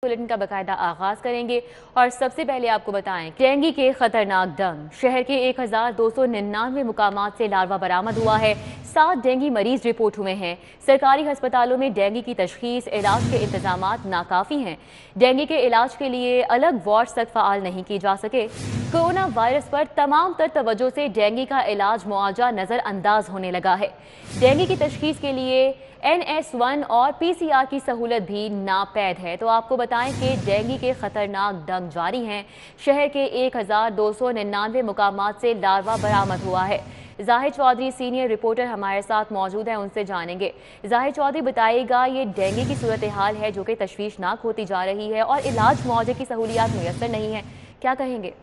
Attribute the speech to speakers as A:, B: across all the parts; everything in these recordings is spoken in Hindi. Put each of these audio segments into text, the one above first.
A: बुलेटिन का बाकायदा आगाज करेंगे और सबसे पहले आपको बताएं डेंगू के खतरनाक डंग। शहर के 1299 मुकामात से लार्वा बरामद हुआ है। 7 डेंगू मरीज रिपोर्ट हुए हैं। सरकारी अस्पतालों में डेंगू की तशखीस इलाज के इंतजाम नाकाफी हैं। डेंगू के इलाज के लिए अलग वार्ड तक फ़ाल नहीं की जा सके। कोरोना वायरस पर तमाम तर तवज्जो से डेंगू का इलाज मुआवजा नज़रअंदाज होने लगा है। डेंगू की तशखीस के लिए NS1 और PCR की सहूलत भी नापैद है। तो आपको बताएं कि डेंगू के खतरनाक डंग जारी हैं। शहर के 1299 मुकामात से लार्वा बरामद हुआ है। जाहिद चौधरी सीनियर रिपोर्टर हमारे साथ मौजूद हैं, उनसे जानेंगे। जाहिद चौधरी, बताइएगा ये डेंगू की सूरत हाल है जो कि तशवीशनाक होती जा रही है और इलाज मुआवजे की सहूलियात मुयसर नहीं है, क्या कहेंगे?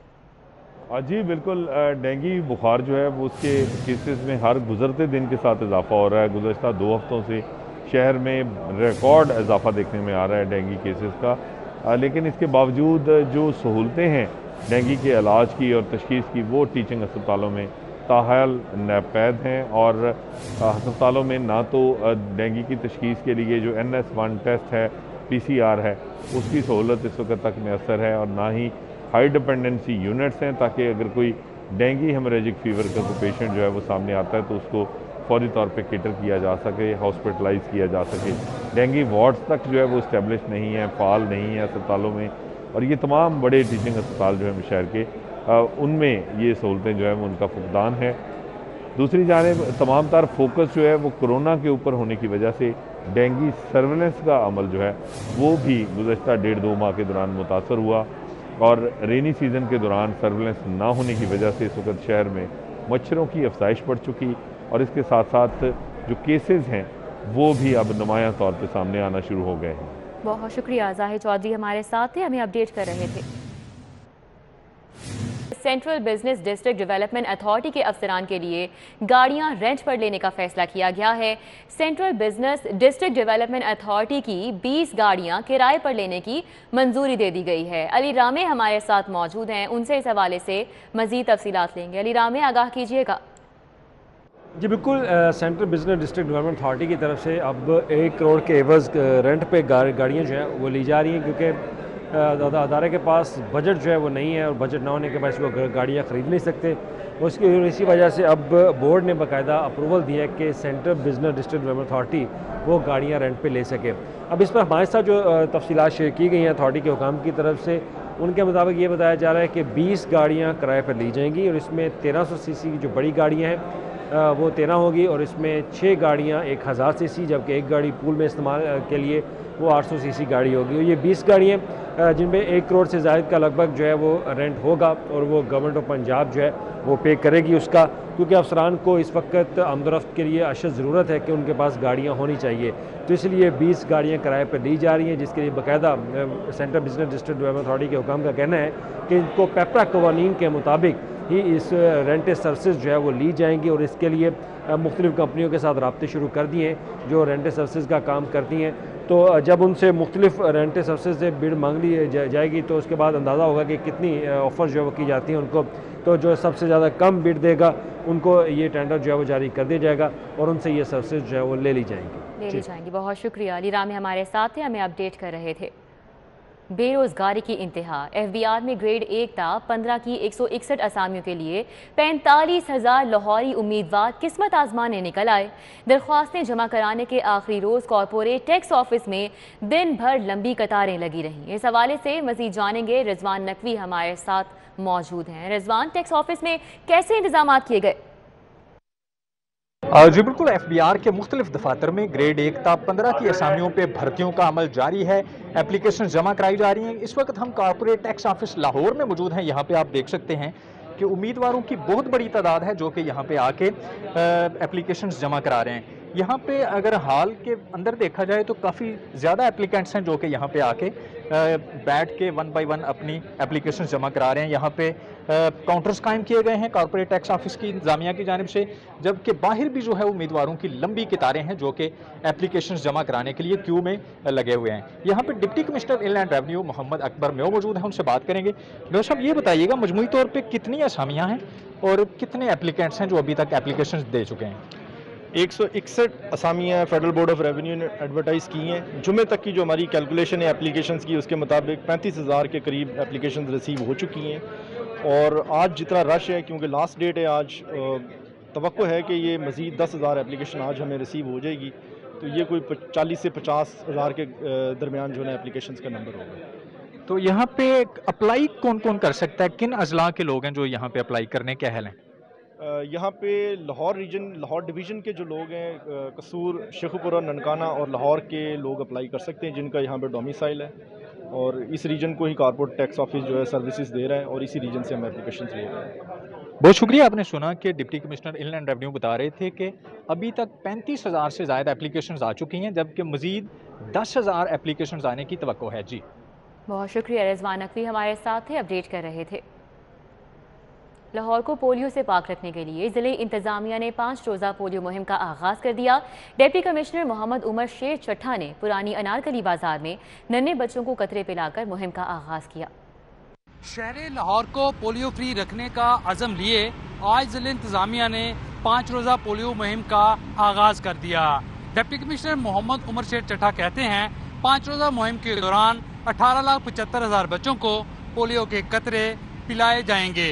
B: जी बिल्कुल, डेंगू बुखार जो है वो उसके केसेस में हर गुजरते दिन के साथ इजाफा हो रहा है। गुज़श्ता 2 हफ्तों से शहर में रिकॉर्ड इजाफा देखने में आ रहा है डेंगू केसेस का। लेकिन इसके बावजूद जो सहूलतें हैं डेंगू के इलाज की और तशखीस की, वो टीचिंग अस्पतालों में ताहाल नापैद हैं। और अस्पतालों में ना तो डेंगू की तशखीस के लिए जो NS1 टेस्ट है, PCR है, उसकी सहूलत इस वक्त तक मैसर है, और ना ही हाई डिपेंडेंसी यूनिट्स हैं ताकि अगर कोई डेंगू हेमरेजिक फीवर का कोई पेशेंट जो है वो सामने आता है तो उसको फौरी तौर पे केटर किया जा सके, हॉस्पिटलाइज किया जा सके। डेंगू वार्ड्स तक जो है वो इस्टेब्लिश नहीं है, फ़ाल नहीं है अस्पतालों में। और ये तमाम बड़े टीचिंग अस्पताल जो है शहर के, उनमें ये सहूलतें जो है वो उनका फुकदान है। दूसरी जानिब तमाम तार फोकस जो है वो कोरोना के ऊपर होने की वजह से डेंगू सर्वेलेंस का अमल जो है वो भी गुज़श्ता 1.5-2 माह के दौरान मुतासर हुआ। और रेनी सीज़न के दौरान सर्वेलेंस ना होने की वजह से इस वक्त शहर में मच्छरों की अफजाइश बढ़ चुकी, और इसके साथ साथ जो केसेस हैं वो भी अब नुमायां तौर पे सामने आना शुरू हो गए हैं।
A: बहुत शुक्रिया, जाहिद चौधरी हमारे साथ थे, हमें अपडेट कर रहे थे। Central business district development authority के अफसरान के लिए गाड़ियां रेंट पर लेने का फैसला किया गया है। Central business district development authority की 20 गाड़ियां किराए पर लेने की मंजूरी दे दी गई है। अली रामे हमारे साथ मौजूद हैं, उनसे इस हवाले से मजीद तफसीलात लेंगे। अली रामे, आगाह कीजिएगा।
C: जी बिल्कुल, central business district development authority की तरफ से अब 1 करोड़ के एवज़ रेंट पे गाड़ियाँ जो हैं वो ली जा रही हैं, क्योंकि अदारे के पास बजट जो है वो नहीं है, और बजट ना होने के बाद वो गाड़ियाँ ख़रीद नहीं सकते। इसी वजह से अब बोर्ड ने बाकायदा अप्रूवल दिया है कि central business district development authority वो गाड़ियाँ रेंट पे ले सके। अब इस पर हमारे साथ जो तफसीलात शेयर की गई हैं अथॉरिटी के हुकाम की तरफ से, उनके मुताबिक ये बताया जा रहा है कि 20 गाड़ियाँ किराए पर ली जाएंगी, और इसमें 1300 सीसी की जो बड़ी गाड़ियाँ हैं वो 13 होगी, और इसमें 6 गाड़ियाँ 1000 सीसी, जबकि एक गाड़ी पूल में इस्तेमाल के लिए वो 800 सीसी गाड़ी होगी। और ये 20 गाड़ियाँ जिनमें 1 करोड़ से ज़ायद का लगभग जो है वो रेंट होगा, और वो गवर्नमेंट ऑफ पंजाब जो है वो पे करेगी उसका, क्योंकि अफसरान को इस वक्त आमदरफ्त के लिए अशद ज़रूरत है कि उनके पास गाड़ियाँ होनी चाहिए। तो इसलिए 20 गाड़ियाँ किराए पर दी जा रही हैं, जिसके लिए बाकायदा central business district development authority के हुकाम का कहना है कि इनको पेपरा कवानीन के मुताबिक ही इस रेंटेड सर्विसेज जो है वो ली जाएंगी, और इसके लिए मुख्तलिफ़ कंपनियों के साथ रब्ते शुरू कर दिए हैं जो रेंटेड सर्विसेज का काम करती हैं। तो जब उनसे मुख्तलिफ रेंटेड सर्विसेज से बिड मांग ली जाएगी तो उसके बाद अंदाज़ा होगा कि कितनी ऑफ़र जो है वो की जाती हैं उनको। तो जो सबसे ज़्यादा कम बिड देगा उनको ये टेंडर जो है वो जारी कर दिया जाएगा, और उनसे ये सर्विसेज जो है वो ले ली जाएंगी।
A: बहुत शुक्रिया, अली रामे हमारे साथ थे, हमें अपडेट कर रहे थे। बेरोजगारी की इंतहा। FBR में ग्रेड 1 था 15 की 161 असामियों के लिए 45,000 लाहौरी उम्मीदवार किस्मत आजमाने निकल आए। दरख्वास्तें जमा कराने के आखिरी रोज़ कॉर्पोरेट टैक्स ऑफिस में दिन भर लंबी कतारें लगी रहीं। इस हवाले से मजीद जानेंगे, रिजवान नकवी हमारे साथ मौजूद हैं। रिजवान, टैक्स ऑफिस में कैसे इंतजाम किए गए?
D: जी बिल्कुल, FBR के मुख्तलिफ दफातर में ग्रेड 1 ता 15 की असामियों पे भर्तियों का अमल जारी है। एप्लीकेशन जमा कराई जा रही हैं। इस वक्त हम कॉर्पोरेट टैक्स ऑफिस लाहौर में मौजूद हैं। यहाँ पे आप देख सकते हैं कि उम्मीदवारों की बहुत बड़ी तादाद है जो कि यहाँ पे आके एप्लीकेशन जमा करा रहे हैं। यहाँ पे अगर हाल के अंदर देखा जाए तो काफ़ी ज़्यादा एप्लीकेंट्स हैं जो कि यहाँ पे आके बैठ के 1 बाय 1 अपनी एप्लीकेशन जमा करा रहे हैं। यहाँ पे काउंटर्स कायम किए गए हैं कॉर्पोरेट टैक्स ऑफिस की इंतजामिया की जानिब से, जबकि बाहर भी जो है उम्मीदवारों की लंबी कतारें हैं जो कि एप्लीकेशन जमा कराने के लिए क्यू में लगे हुए हैं। यहाँ पे deputy commissioner inland revenue Mohammad Akbar मेो मौजूद हैं, उनसे बात करेंगे। डॉक्टर साहब, ये बताइएगा मजमूई तौर पर कितनी असामियाँ हैं और कितने एप्लीकेंट्स हैं जो अभी तक एप्लीकेशन दे चुके हैं?
E: 161 असामियाँ फेडरल बोर्ड ऑफ रेवेन्यू ने एडवर्टाइज़ की हैं। जुमे तक की जो हमारी कैलकुलेशन है एप्लीकेशंस की, उसके मुताबिक 35,000 के करीब एप्लीकेशंस रिसीव हो चुकी हैं। और आज जितना रश है, क्योंकि लास्ट डेट है आज, तवक्को है कि ये मज़ीद 10,000 एप्लीकेशन आज हमें रिसीव हो जाएगी। तो ये कोई 40 से 50,000 के दरमियान जो है एप्लीकेशंस का नंबर होगा।
D: तो यहाँ पे अप्लाई कौन कौन कर सकता है, किन अजला के लोग हैं जो यहाँ पे अप्लाई करने के अहल हैं?
E: यहाँ पे लाहौर रीजन, लाहौर डिवीज़न के जो लोग हैं, कसूर, शेखुपुरा, ननकाना और लाहौर के लोग अप्लाई कर सकते हैं जिनका यहाँ पे डोमिसाइल है। और इस रीजन को ही कारपोरेट टैक्स ऑफिस जो है सर्विसेज दे रहा है और इसी रीजन से हम एप्लीकेशन ले रहे हैं।
D: बहुत शुक्रिया। आपने सुना कि डिप्टी कमिश्नर इनलैंड रेवेन्यू बता रहे थे कि अभी तक 35,000 से ज़्यादा एप्लीकेशंस आ चुकी हैं, जबकि मज़ीद 10,000 एप्लीकेशंस आने की तवक्को है। जी
A: बहुत शुक्रिया। रिजवान नकवी हमारे साथ थे, अपडेट कर रहे थे। लाहौर को पोलियो से पाक रखने के लिए ज़िले इंतजामिया ने 5 रोज़ा पोलियो मुहिम का आगाज़ कर दिया। डिप्टी कमिश्नर मोहम्मद उमर शेर चट्ठा ने पुरानी अनारकली बाजार में नन्हे बच्चों को कतरे पिलाकर मुहिम का आगाज़ किया।
F: शहर लाहौर को पोलियो फ्री रखने का अज़म लिए आज ज़िले इंतजामिया ने 5 रोज़ा पोलियो मुहिम का आगाज़ कर दिया। डिप्टी कमिश्नर मोहम्मद उमर शेर चट्ठा कहते हैं 5 रोज़ा मुहिम के दौरान 18,75,000 बच्चों को पोलियो के कतरे पिलाए जाएंगे।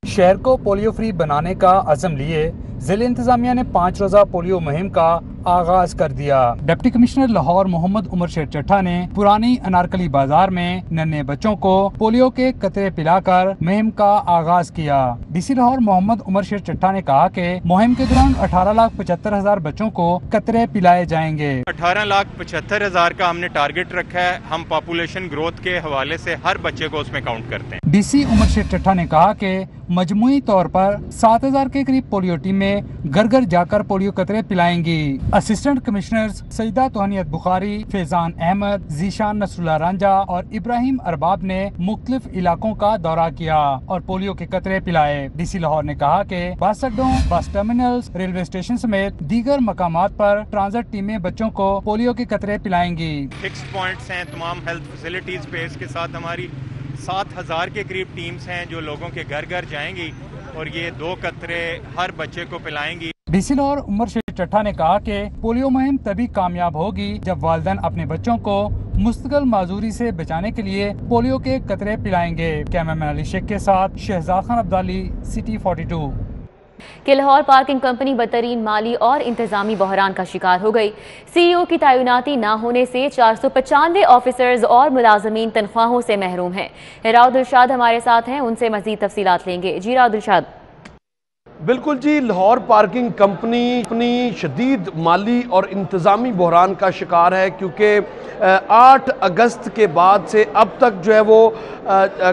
G: शहर को पोलियो फ्री बनाने का अज़म लिए ज़िले इंतजामिया ने 5 रोज़ा पोलियो मुहिम का आगाज कर दिया। डिप्टी कमिश्नर लाहौर मोहम्मद उमर शेर चट्ठा ने पुरानी अनारकली बाजार में नन्हे बच्चों को पोलियो के कतरे पिलाकर मुहिम का आगाज किया। डीसी लाहौर मोहम्मद उमर शेर चट्ठा ने कहा कि मुहिम के दौरान 18,75,000 बच्चों को कतरे पिलाए जाएंगे।
H: 18,75,000 का हमने टारगेट रखा है। हम पॉपुलेशन ग्रोथ के हवाले से हर बच्चे को उसमें काउंट करते हैं।
G: डीसी उमर शेर चट्ठा ने कहा कि मजमुई तौर पर 7,000 के करीब पोलियो टीमें घर घर जाकर पोलियो कतरे पिलाएंगी। असिस्टेंट कमिश्नर्स सईदा तोहनियत बुखारी, फैजान अहमद, जीशान नसरुल्लाह रांझा और इब्राहिम अरबाब ने मुख्तलिफ इलाकों का दौरा किया और पोलियो के कतरे पिलाए। डीसी लाहौर ने कहा कि बस अड्डों, बस टर्मिनल्स, रेलवे स्टेशन समेत दीगर मकामात पर ट्रांजिट टीमें बच्चों को पोलियो के कतरे पिलाएंगी।
H: फिक्स पॉइंट्स हैं तमाम हेल्थ फैसिलिटीज पे। इसके साथ हमारी 7,000 के करीब टीम्स हैं जो लोगों के घर घर जाएंगी और ये 2 कतरे हर बच्चे को पिलाएंगी।
G: डीसी लाहौर उमर शेर चट्ठा ने कहा कि पोलियो मुहिम तभी कामयाब होगी जब वालिदैन अपने बच्चों को मुस्तकिल माजूरी से बचाने के लिए पोलियो के कतरे पिलाएंगे। कैमरामैन अली शेख के साथ शहजाद खान अब्दाली, सिटी 42।
A: कि लाहौर पार्किंग कंपनी बदतरीन माली और इंतजामी बहरान का शिकार हो गई। सीईओ की तैनाती न होने से 495 ऑफिसर्स और मुलाजमीन तनख्वाहों से महरूम हैं। राव दिलशाद हमारे साथ हैं, उनसे मजीद तफसीलात लेंगे। जी राव दिलशाद।
I: बिल्कुल जी, लाहौर पार्किंग कंपनी अपनी शदीद माली और इंतज़ामी बहरान का शिकार है क्योंकि 8 अगस्त के बाद से अब तक जो है वो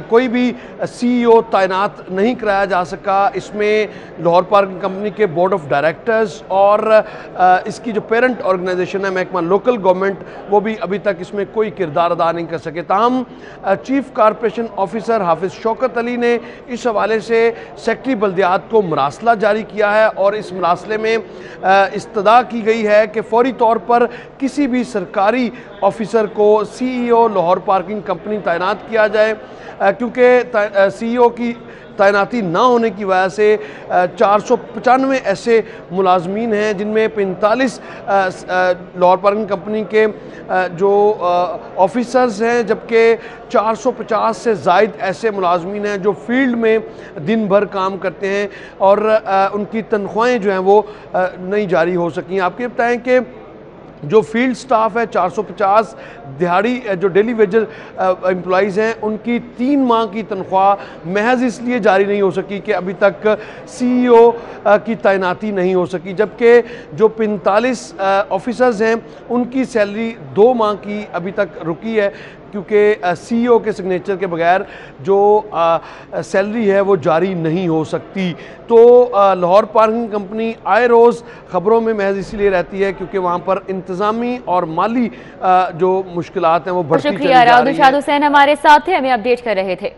I: कोई भी सीईओ तैनात नहीं कराया जा सका। इसमें लाहौर पार्किंग कंपनी के बोर्ड ऑफ डायरेक्टर्स और इसकी जो पेरेंट ऑर्गेनाइजेशन है महकमा लोकल गवर्नमेंट, वो भी अभी तक इसमें कोई किरदार अदा नहीं कर सके। ताहम चीफ कारपोरेशन ऑफिसर हाफिज शौकत अली ने इस हवाले से सेक्रेटरी बल्दियात को मरासला जारी किया है और इस मरासले में इस्तदा की गई है कि फौरी तौर पर किसी भी सरकारी ऑफिसर को सीईओ लाहौर पार्किंग कंपनी तैनात किया जाए क्योंकि सीईओ की तैनाती ना होने की वजह से 495 ऐसे मुलाजमीन हैं जिनमें 45 लाहौर पार्किंग कंपनी के जो ऑफिसर्स हैं, जबकि 450 से ज़ायद ऐसे मुलाजमीन हैं जो फील्ड में दिन भर काम करते हैं और उनकी तनख्वाहें जो हैं वो नहीं जारी हो सकी। आपके बताएं कि जो फील्ड स्टाफ है 450 दिहाड़ी जो डेली वेजेस एम्प्लॉइज़ हैं उनकी 3 माह की तनख्वाह महज इसलिए जारी नहीं हो सकी कि अभी तक सीईओ की तैनाती नहीं हो सकी, जबकि जो 45 ऑफिसर्स हैं उनकी सैलरी 2 माह की अभी तक रुकी है क्योंकि सीईओ के सिग्नेचर के बगैर जो सैलरी है वो जारी नहीं हो सकती। तो लाहौर पार्किंग कंपनी आए रोज़ ख़बरों में महज इसलिए रहती है क्योंकि वहाँ पर इंतज़ामी और माली जो मुश्किलात हैं वो बढ़ती चली जा रही हैं।
A: हुसैन हमारे साथ थे, हमें अपडेट कर रहे थे।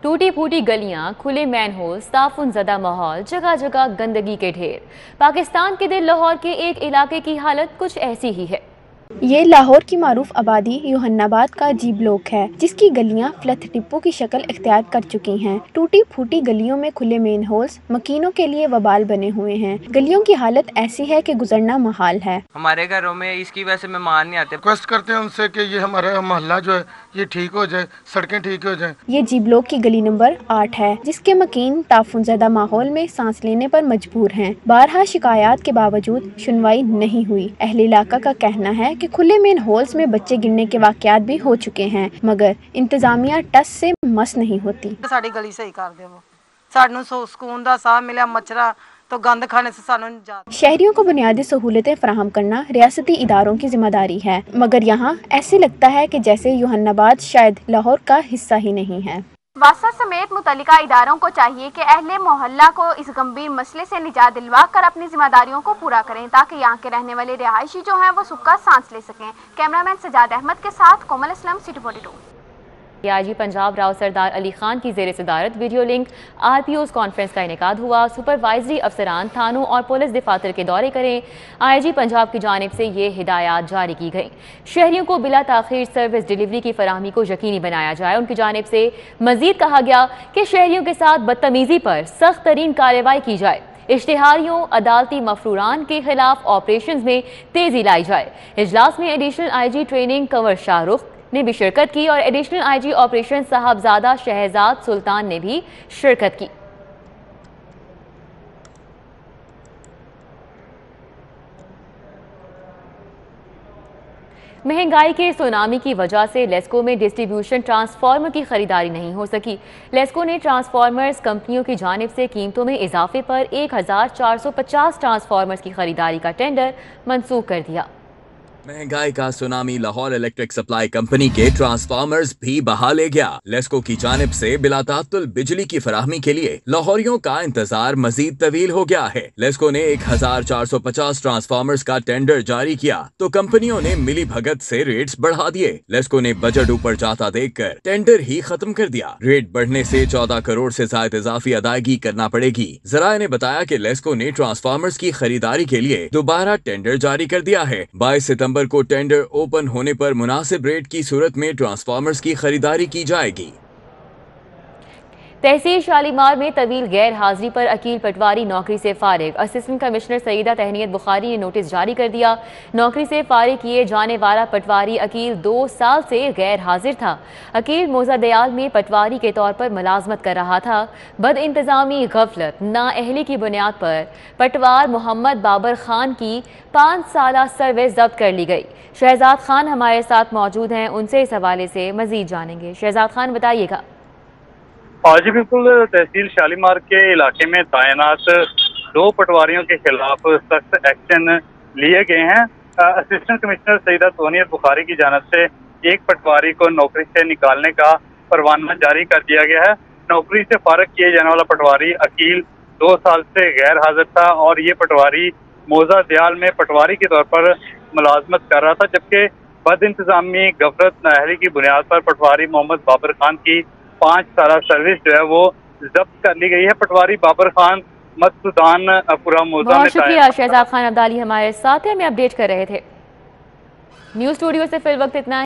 A: टूटी फूटी गलियां, खुले मैनहोल, ताफुनज़दा माहौल, जगह जगह गंदगी के ढेर। पाकिस्तान के दिल लाहौर के एक इलाके की हालत कुछ ऐसी ही है।
J: ये लाहौर की मारूफ आबादी यूहन्नाबाद का जी ब्लॉक है, जिसकी गलियां फ्लथ टिप्पो की शक्ल इख्तियार कर चुकी हैं। टूटी फूटी गलियों में खुले मेन होल्स मकीनों के लिए वबाल बने हुए हैं। गलियों की हालत ऐसी है कि गुजरना मुहाल है।
K: हमारे घरों में इसकी वजह से मेहमान नहीं आते।
L: रिक्वेस्ट करते हैं उनसे कि ये हमारा मोहल्ला जो है ये ठीक हो जाए, सड़कें ठीक हो जाए।
J: ये जी ब्लॉक की गली नंबर 8 है, जिसके मकीन ताफुनज़दा माहौल में सांस लेने पर मजबूर हैं। बारहा शिकायत के बावजूद सुनवाई नहीं हुई। अहले इलाका का कहना है कि खुले मेन होल्स में बच्चे गिरने के वाकयात भी हो चुके हैं, मगर इंतजामिया टस से मस नहीं होती।
M: साड़ी गली सही कर दे, सानू सुकून दा साह मिला, मच्छरा तो गंद खाने से सानू
J: शहरियों को बुनियादी सहूलतें फराहम करना रियासती इदारों की जिम्मेदारी है, मगर यहाँ ऐसे लगता है कि जैसे यूहन्नाबाद शायद लाहौर का हिस्सा ही नहीं है।
N: वासा समेत मुतल्लिका इदारों को चाहिए कि अहले मोहल्ला को इस गंभीर मसले से निजात दिलवा कर अपनी जिम्मेदारियों को पूरा करें, ताकि यहाँ के रहने वाले रिहायशी जो हैं वो सुख का सांस ले सकें। कैमरामैन सजाद अहमद के साथ कोमल इस्लाम, सिटी 42।
A: आईजी पंजाब राव सरदार अली खान की जेर सदारत वीडियो लिंक RPO's कॉन्फ्रेंस का इनेकाद हुआ। सुपरवाइजरी अफसरान थानों और पुलिस दफातर के दौरे करें। IG पंजाब की जानिब से ये हिदायत जारी की गई। शहरियों को बिला ताखीर सर्विस डिलीवरी की फराहमी को यकीनी बनाया जाए। उनकी जानिब से मजीद कहा गया कि शहरियों के साथ बदतमीजी पर सख्त तरीन कार्रवाई की जाए। इश्तिहारियों अदालती मफरूरान के खिलाफ ऑपरेशन में तेजी लाई जाए। इजलास में additional IG training Kanwar Shahrukh ने भी शिरकत की और एडिशनल IG ऑपरेशन साहबजादा शहजाद सुल्तान ने भी शिरकत की। महंगाई के सुनामी की वजह से लेस्को में डिस्ट्रीब्यूशन ट्रांसफार्मर की खरीदारी नहीं हो सकी। लेस्को ने ट्रांसफार्मर्स कंपनियों की जानिब से कीमतों में इजाफे पर 1450 ट्रांसफार्मर्स की खरीदारी का टेंडर मंसूख कर दिया।
O: महंगाई का tsunami Lahore electric supply company के ट्रांसफार्मर्स भी बहा ले गया। लेस्को की जानिब से बिलातातुल बिजली की फराहमी के लिए लाहौरियों का इंतजार मजीद तवील हो गया है। लेस्को ने 1450 ट्रांसफार्मर्स का टेंडर जारी किया तो कंपनियों ने मिली भगत से रेट्स बढ़ा दिए। लेस्को ने बजट ऊपर जाता देखकर टेंडर ही खत्म कर दिया। रेट बढ़ने से 14 करोड़ से ज्यादा इजाफी अदायगी करना पड़ेगी। जराये ने बताया कि लेस्को ने ट्रांसफार्मर्स की खरीदारी के लिए दोबारा टेंडर जारी कर दिया है। 22 सितम्बर को टेंडर ओपन होने पर मुनासिब रेट की सूरत में ट्रांसफार्मर्स की खरीदारी की जाएगी।
A: तहसील शालीमार में तवील गैर हाजिरी पर अकील पटवारी नौकरी से फारिग। असिस्टेंट कमिश्नर सईदा तहनीत बुखारी ने नोटिस जारी कर दिया। नौकरी से फारिग किए जाने वाला पटवारी अकील 2 साल से गैर हाजिर था। अकील मोजादयाल में पटवारी के तौर पर मुलाजमत कर रहा था। बद इंतजामी, गफलत, नाअहली की बुनियाद पर पटवार मोहम्मद बाबर खान की 5 साला सर्विस जब्त कर ली गई। शहजाद खान हमारे साथ मौजूद हैं, उनसे इस हवाले से मजीद जानेंगे। शहजाद खान बताइएगा।
P: जी बिल्कुल, तहसील शालीमार के इलाके में तैनात 2 पटवारियों के खिलाफ सख्त एक्शन लिए गए हैं। असिस्टेंट कमिश्नर सईदा तहनीत बुखारी की जानिब से एक पटवारी को नौकरी से निकालने का परवाना जारी कर दिया गया है। नौकरी से फारिग किए जाने वाला पटवारी अकील 2 साल से गैर हाजिर था और ये पटवारी मौजा दयाल में पटवारी के तौर पर मुलाजमत कर रहा था, जबकि बद इंतजामी, गफलत, नाअहली की बुनियाद पर पटवारी मोहम्मद बाबर खान की 5 साला सर्विस जो है वो जब्त कर ली गई है। पटवारी बाबर खान मसूदान पूरा मौजा में।
A: बहुत शुक्रिया शहजाद खान अब्दाली हमारे साथ हैं, हमें अपडेट कर रहे थे। न्यूज़ स्टूडियो से फिल वक्त इतना।